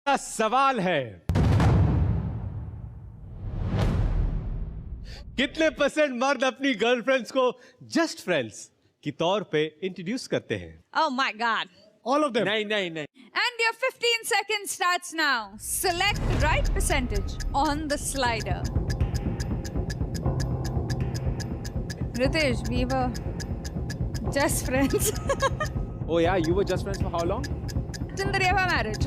का सवाल है, कितने परसेंट मर्द अपनी गर्लफ्रेंड्स को जस्ट फ्रेंड्स की तौर पे इंट्रोड्यूस करते हैं? Oh my God. All of them. नहीं. And your 15 seconds starts now. Select the right percentage on the slider. Ritesh, we were just friends. Oh yeah, you were just friends for how long? Till the day of our marriage.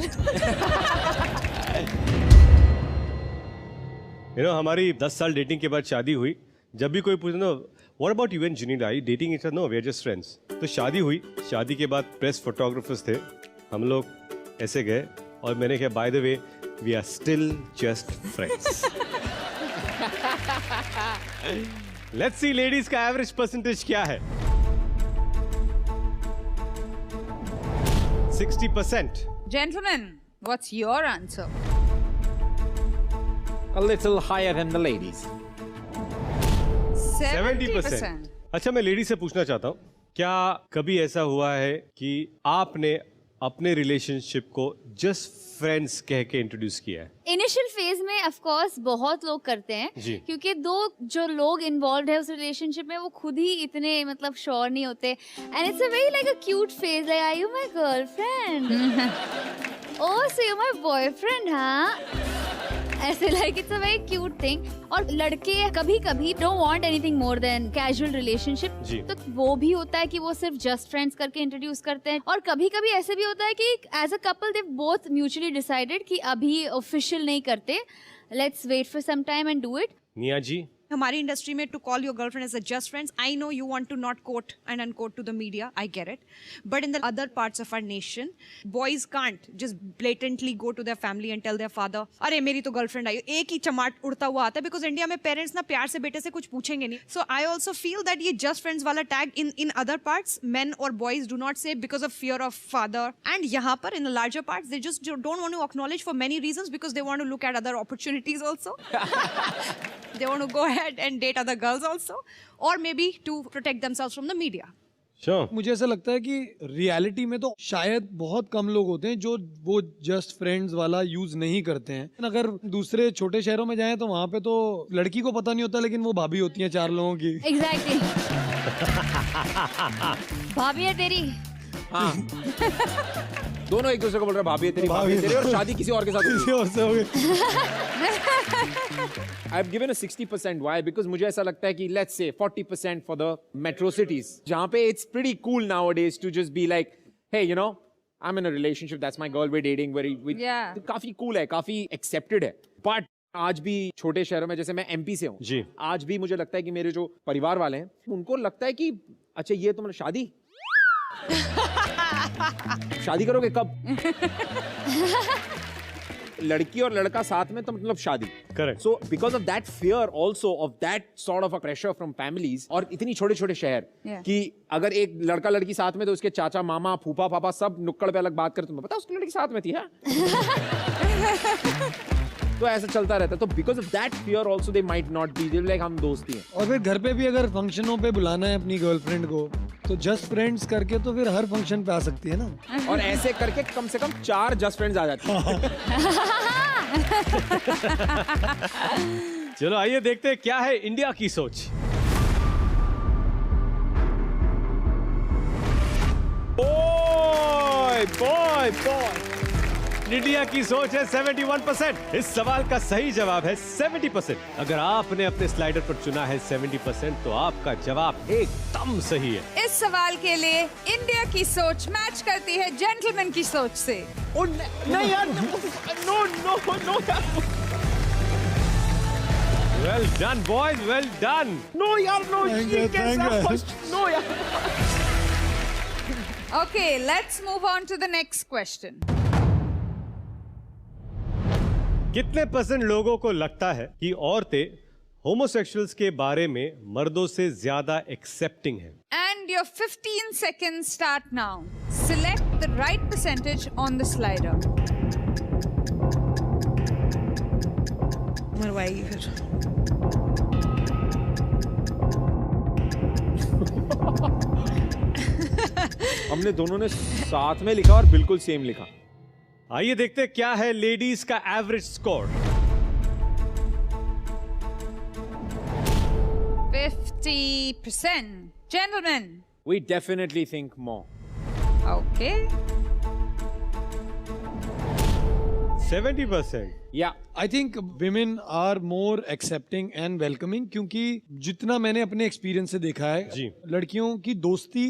हमारी 10 साल dating के बाद शादी हुई. जब भी कोई पूछे ना, what about you and Junaida, I dating each other? No, we are just friends. तो शादी हुई. शादी के बाद प्रेस फोटोग्राफर्स थे, हम लोग ऐसे गए और मैंने कहा, by the way we are still just friends. Let's see ladies का एवरेज परसेंटेज क्या है. 60%. Gentlemen, what's your answer? A little higher than the ladies. 70%. अच्छा, मैं लेडी से पूछना चाहता हूँ, क्या कभी ऐसा हुआ है कि आपने अपने रिलेशनशिप को जस्ट फ्रेंड्स कह के इंट्रोड्यूस किया है? इनिशियल फेज में ऑफ कोर्स बहुत लोग करते हैं जी. क्योंकि दो जो लोग इन्वॉल्व है उस रिलेशनशिप में वो खुद ही इतने मतलब श्योर नहीं होते and it's a very like a cute phase like are you my girlfriend oh so you my boyfriend हाँ ऐसे like it's a very cute thing. और लड़के कभी कभी don't want anything more than casual relationship, तो वो भी होता है कि वो सिर्फ जस्ट फ्रेंड्स करके इंट्रोड्यूस करते हैं. और कभी कभी ऐसे भी होता है कि as a couple they both mutually decided कि अभी ऑफिशियल नहीं करते, let's wait for some time and do it. Niya ji, हमारी इंडस्ट्री में to call your girlfriend as a just friends, I know you want to not quote and unquote to the media, I get it, but in the other parts of our nation boys can't just blatantly go to their family and tell their father अरे मेरी तो girlfriend आई. एक ही चमाट उड़ता हुआ आता है because India में parents ना प्यार से बेटे से कुछ पूछेंगे नहीं. So I also feel that ये जस्ट फ्रेंड्स वाला tag in other parts men और boys do not say because of fear of father, and यहाँ पर in the larger parts they just don't want to acknowledge for many reasons because they want to look at other opportunities also. They want to go ahead and date other girls also, or maybe to protect themselves from the media. Sure. मुझे ऐसा लगता है कि reality में तो शायद बहुत कम लोग होते हैं जो वो जस्ट फ्रेंड्स वाला यूज नहीं करते हैं. अगर दूसरे छोटे शहरों में जाएं तो वहाँ पे तो लड़की को पता नहीं होता लेकिन वो भाभी होती हैं 4 लोगों की. एग्जैक्टली. भाभी है तेरी. हाँ. दोनों एक दूसरे को बोल रहे हैं भाभी है तेरी, भाभी है तेरी, और शादी किसी और के साथ किसी और से हो गई. I've given a 60%. Why? Because मुझे ऐसा लगता है कि let's say 40% for the metro cities, जहाँ पे it's pretty cool nowadays to just be like, hey, you know, I'm in a relationship, that's my girl, we're dating, Yeah. काफी cool है, काफी accepted है. But आज भी छोटे शहरों में, जैसे मैं MP से हूँ जी, आज भी मुझे लगता है कि मेरे जो परिवार वाले हैं उनको लगता है कि अच्छा ये तुमने शादी करोगे कब? लड़की और लड़का साथ में तो मतलब शादी. Correct. So because of that fear also of that sort of a pressure from families, और इतनी छोटे छोटे शहर कि अगर एक लड़का लड़की साथ में तो उसके चाचा मामा फूफा पापा सब नुक्कड़ पे अलग बात करते, तुम्हें पता उसकी लड़की साथ में थी. हाँ. तो ऐसा चलता रहता है. तो because of that fear also they might not be like हम दोस्त ही हैं. और फिर घर पे भी अगर फंक्शनों पे बुलाना है अपनी गर्लफ्रेंड को तो जस्ट फ्रेंड्स करके तो फिर हर फंक्शन पे आ सकती है ना. और ऐसे करके कम से कम 4 जस्ट फ्रेंड्स आ जाती हैं. चलो आइए देखते हैं क्या है इंडिया की सोच. बॉय इंडिया की सोच है 71%. इस सवाल का सही जवाब है 70%. अगर आपने अपने स्लाइडर पर चुना है 70% तो आपका जवाब एकदम सही है. इस सवाल के लिए इंडिया की सोच मैच करती है जेंटलमैन की सोच से. नहीं यार, no. Well done boys, well done. No यार, नो. नो यार. Okay, let's move on to the next question. कितने % लोगों को लगता है कि औरतें होमोसेक्सुअल्स के बारे में मर्दों से ज्यादा एक्सेप्टिंग हैं? And your 15 seconds start now. Select the right percentage on the slider. मरवाएगी फिर. हमने दोनों ने साथ में लिखा और बिल्कुल सेम लिखा. आइए देखते हैं क्या है लेडीज का average score. 50%. Gentlemen. We definitely think more. Okay. 70%. Yeah. I think women are more accepting and welcoming क्योंकि जितना मैंने अपने एक्सपीरियंस से देखा है जी। लड़कियों की दोस्ती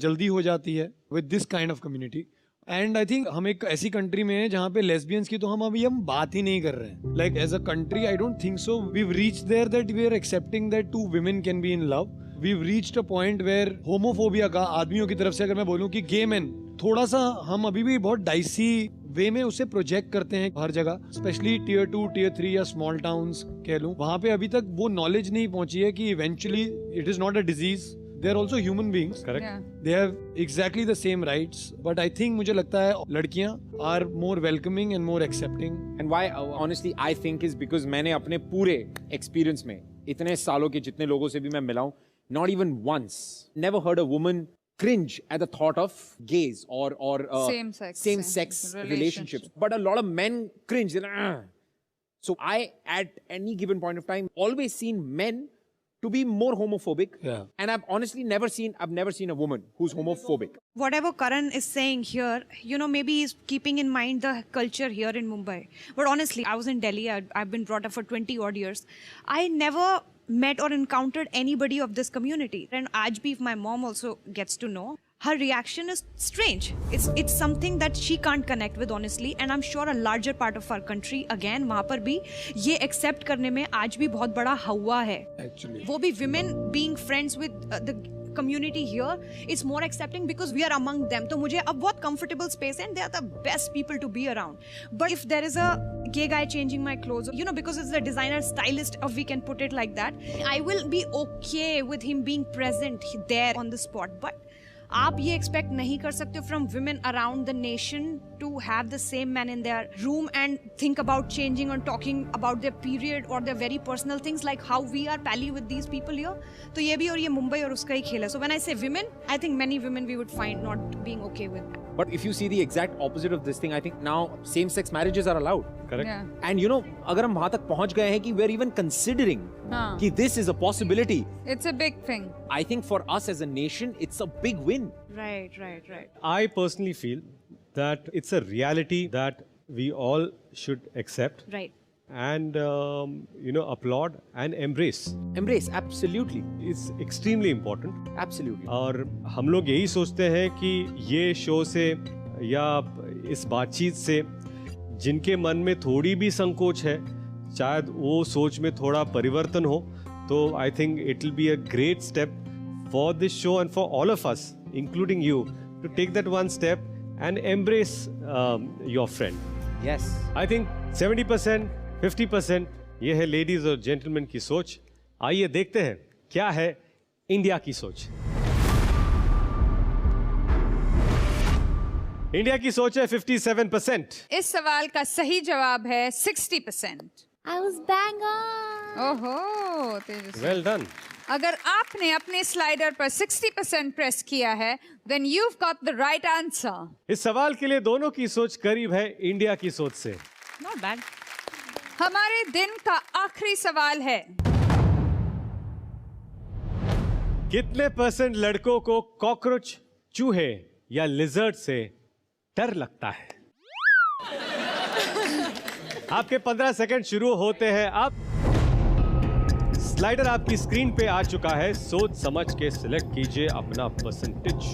जल्दी हो जाती है with this kind of community and I think हम एक ऐसी कंट्री में हैं जहाँ पे लेस्बियंस की तो हम बात ही नहीं कर रहे हैं like as a country I don't think so we've reached there that we are accepting that two women can be in love we've reached a point where homophobia का आदमियों की तरफ से अगर मैं बोलूं कि गे मैन थोड़ा सा हम अभी भी बहुत डाइसी वे में उसे प्रोजेक्ट करते हैं हर जगह स्पेशली टियर 2 टियर 3 या स्मॉल टाउन्स कह लूं वहां पे अभी तक वो नॉलेज नहीं पहुंची है कि eventually it is not a disease they are also human beings correct. Yeah. They have exactly the same rights but I think मुझे लगता है लड़कियां are more welcoming and more accepting And why honestly I think is because मैंने अपने पूरे experience में इतने सालों के जितने लोगों से भी मैं मिला हूं, not even once, never heard a woman cringe at the thought of gays or same sex relationships. But a lot of men cringe. They're like, "Ugh." So I, at any given point of time, always seen men to be more homophobic. Yeah. And I've honestly never seen a woman who's homophobic. Whatever Karan is saying here, you know, maybe he's keeping in mind the culture here in Mumbai. But honestly, I was in Delhi. I've been brought up for 20 odd years. I never met or encountered anybody of this community. And aaj bhi, if my mom also gets to know, her reaction is strange. It's something that she can't connect with, honestly. And I'm sure a larger part of our country, again, वहाँ पर भी ये accept करने में आज भी बहुत बड़ा हवा है. एक्चुअली वो भी women being friends with the community here, it's more accepting because we are among them. तो मुझे अब बहुत comfortable space है and they are the best people to be around. But if there is a gay guy changing my clothes, you know, because it's the designer stylist, if we can put it like that, I will be okay with him being present there on the spot. But आप ये expect नहीं कर सकते from women around the nation to have the same man in their room and think about changing और talking about their period और their very personal things like how we are pally with these people here. तो ये भी और ये मुंबई और उसका ही खेल है. सो when I say women, I think many women we would find not being okay with. But if you see the exact opposite of this thing, I think now same-sex marriages are allowed. Correct. Yeah. And you know, अगर हम वहां तक पहुंच गए हैं कि we're even considering हाँ. कि this is a possibility, It's a big thing. I think for us as a nation, it's a big win. Right. I personally feel that it's a reality that we all should accept Right. and applaud and embrace. Embrace, absolutely. It's extremely important. Absolutely. और हम लोग यही सोचते हैं कि ये show से या इस बातचीत से जिनके मन में थोड़ी भी संकोच है, शायद वो सोच में थोड़ा परिवर्तन हो, तो I think it will be a great step for this show and for all of us including you to take that one step and embrace your friend. Yes. I think 70% 50% ये है लेडीज और gentleman की सोच. आइए देखते हैं क्या है इंडिया की सोच. इंडिया की सोच है 57%. इस सवाल का सही जवाब है 60%. I was bang on. ओहो तेजस्वी. Well done. अगर आपने अपने स्लाइडर पर 60% प्रेस किया है, then you've got the right answer. इस सवाल के लिए दोनों की सोच करीब है इंडिया की सोच से. Not bad. हमारे दिन का आखिरी सवाल है, कितने % लड़कों को कॉकरोच, चूहे या लिजर्ड से डर लगता है? आपके 15 सेकंड शुरू होते हैं अब. स्लाइडर आपकी स्क्रीन पे आ चुका है. सोच समझ के सिलेक्ट कीजिए अपना परसेंटेज.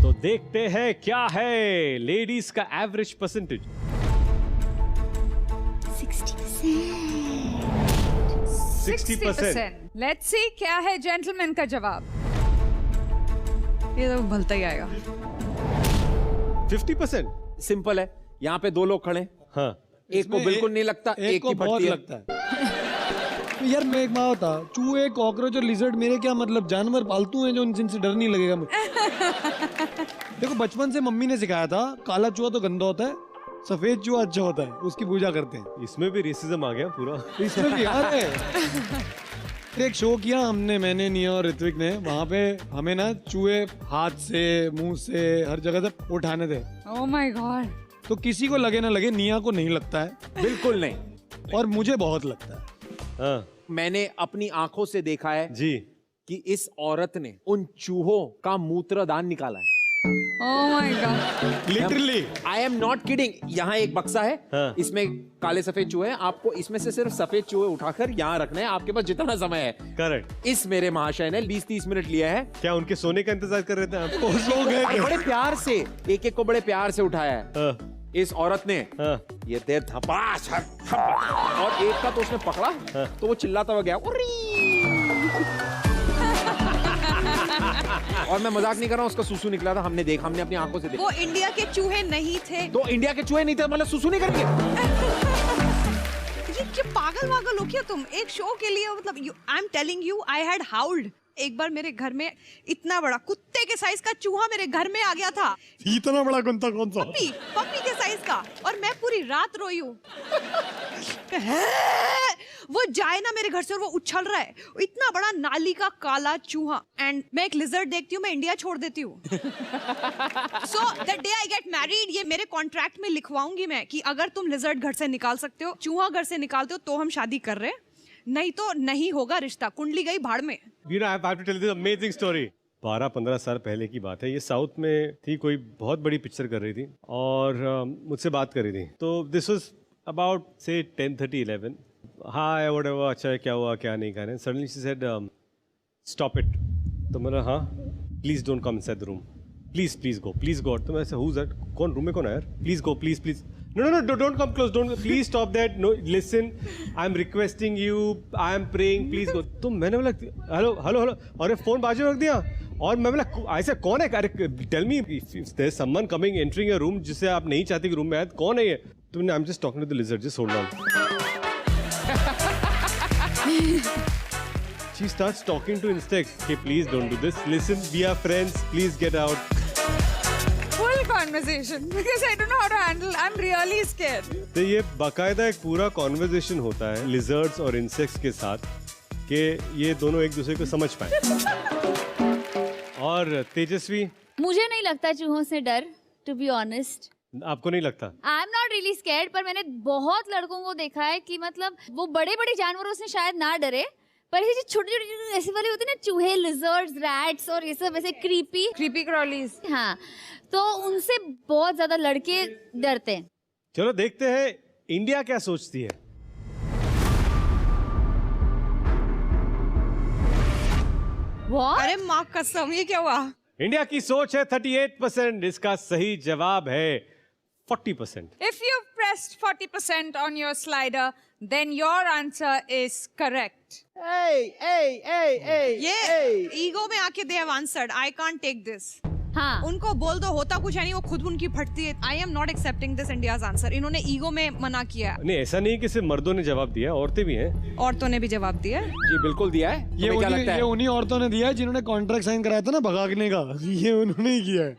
तो देखते हैं क्या है लेडीज का एवरेज परसेंटेज. 60%. Let's see क्या है जेंटलमैन का जवाब. ये तो भलता ही आएगा. 50%. सिंपल है. यहाँ पे दो लोग खड़े हैं. हाँ. एक को बिल्कुल नहीं लगता, एक को की बहुत फटती है. लगता है. यार मैं एक बात बता, चूहे कॉकरोच और लिजर्ड मेरे क्या मतलब, जानवर पालतू हैं जो जिनसे डर नहीं लगेगा मुझे. देखो बचपन से मम्मी ने सिखाया था काला चूहा तो गंदा होता है, सफेद चूहा अच्छा होता है, उसकी पूजा करते हैं। इसमें भी रेसिज्म आ गया पूरा। इसमें भी यार है। एक शो किया हमने, मैंने, निया और ऋत्विक ने, वहाँ पे हमें ना चूहे हाथ से, मुंह से, हर जगह से उठाने थे। Oh my God. तो किसी को लगे ना लगे, निया को नहीं लगता है बिल्कुल नहीं। और मुझे बहुत लगता है। हाँ मैंने अपनी आंखों से देखा है जी। कि इस औरत ने उन चूहों का मूत्रदान निकाला है। Oh my God. Literally I am not kidding. यहाँ एक बक्सा है, हाँ। इसमें काले सफेद चूहे हैं। आपको इसमें से सिर्फ सफेद चूहे उठाकर यहाँ रखना है, आपके पास जितना समय है। करेक्ट। इस मेरे महाशय ने 20-30 मिनट लिया है। क्या उनके सोने का इंतजार कर रहे थे आप? वो सो गए और बड़े प्यार से एक एक को बड़े प्यार से उठाया है। हाँ, इस औरत ने हाँ। ये देर धपास और एक का तो उसने पकड़ा तो वो चिल्लाता हुआ गया उर्री। और मैं मजाक नहीं कर रहा हूँ, उसका सुसु निकला था। हमने देखा, हमने अपनी आंखों से देखा। वो इंडिया के चूहे नहीं थे। तो इंडिया के चूहे नहीं थे मतलब सुसु नहीं करेंगे? ये क्या पागल वागल हो क्या तुम? एक शो के लिए मतलब I am telling you, I had howled. एक बार मेरे घर में इतना बड़ा कुत्ते के साइज का चूहा मेरे घर में आ गया था। इतना बड़ा कुत्ता कौन सा? पपी के साइज का। और मैं पूरी रात रोई हूँ। वो जाए ना मेरे घर से और वो उछल रहा है। इतना बड़ा नाली का काला चूहा। एंड मैं एक लिजर्ड देखती हूँ, मैं इंडिया छोड़ देती हूँ। So the day I get married, ये मेरे कॉन्ट्रैक्ट में लिखवाऊंगी मैं कि अगर तुम लिजर्ड घर से निकाल सकते हो, चूहा घर से निकालते हो, तो हम शादी कर रहे हैं, नहीं तो नहीं होगा रिश्ता। कुंडली गई भाड़ में। You know, I have to tell you this amazing story. 12-15 साल पहले की बात है। ये साउथ में थी, कोई बहुत बड़ी पिक्चर कर रही थी और मुझसे बात कर रही थी। तो दिस वाज अबाउट से 10:30-11। हाय व्हाटएवर, अच्छा क्या हुआ क्या नहीं कह रहे। Suddenly she said stop it. तो मैंने हाँ please don't come inside the room, please go. तो मैं ऐसे हु इज दैट, कौन रूम में कौन है यार, please go please. No, don't come close. Please stop that. No, listen. I'm requesting you. I'm praying. Please go. तो मैंने बोला हेलो और फोन बाजू में रख दिया। और मैं बोला ऐसा कौन है? अरे tell me if there's someone coming entering a room जिसे आप नहीं चाहते कि रूम में आए, कौन है ये? तो I'm just talking to the lizard. Just hold on. She starts talking to insects. Okay, please don't do this. Listen, we are friends. Please get out. Full conversation because I don't know how to handle. I'm really scared. तो ये बाकायदा एक पूरा conversation होता है lizards और insects के साथ कि ये दोनों एक दूसरे को समझ पाए। और तेजस्वी, मुझे नहीं लगता चूहों से डर, टू बी ऑनेस्ट। आपको नहीं लगता? I am not really scared, पर मैंने बहुत लड़कों को देखा है कि मतलब वो बड़े बड़े जानवरों से शायद ना डरे, पर ये छोटे छोटे ऐसे वाले होते हैं ना, चूहे, लिजर्ड्स, रैट्स और ये सब ऐसे क्रीपी crawlies. हाँ, तो उनसे बहुत ज्यादा लड़के डरते हैं। चलो देखते हैं इंडिया क्या सोचती है। What? अरे माँ कसम, ये क्या हुआ? इंडिया की सोच है 38%, इसका सही जवाब है 40%। If you've pressed 40% on your slider, then your answer is correct. ये ईगो में आके they have answered. I can't take this. हाँ, उनको बोल दो, होता कुछ है नहीं, वो खुद उनकी फटती है। I am not accepting this India's answer. इन्होंने ईगो में मना किया। नहीं, ऐसा नहीं कि सिर्फ मर्दों ने जवाब दिया, औरतें भी हैं। औरतों ने भी जवाब दिया। जी बिल्कुल दिया है। तुम्हें क्या लगता है? ये उन्हीं औरतों ने दिया है जिन्होंने कॉन्ट्रैक्ट साइन कराया था ना भगाने का। ये उन्होंने ही किया है।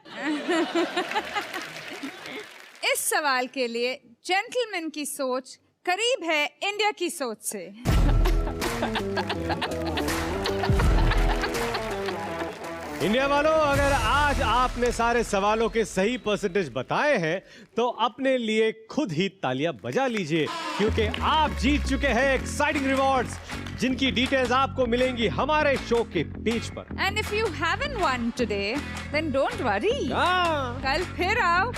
इस सवाल के लिए जेंटलमैन की सोच करीब है इंडिया की सोच से। इंडिया वालों, अगर आज आपने सारे सवालों के सही परसेंटेज बताए हैं तो अपने लिए खुद ही तालियां बजा लीजिए, क्योंकि आप जीत चुके हैं एक्साइटिंग रिवॉर्ड्स, जिनकी डिटेल्स आपको मिलेंगी हमारे शो के पेज पर। And if you haven't won today, then don't worry. कल फिर आओ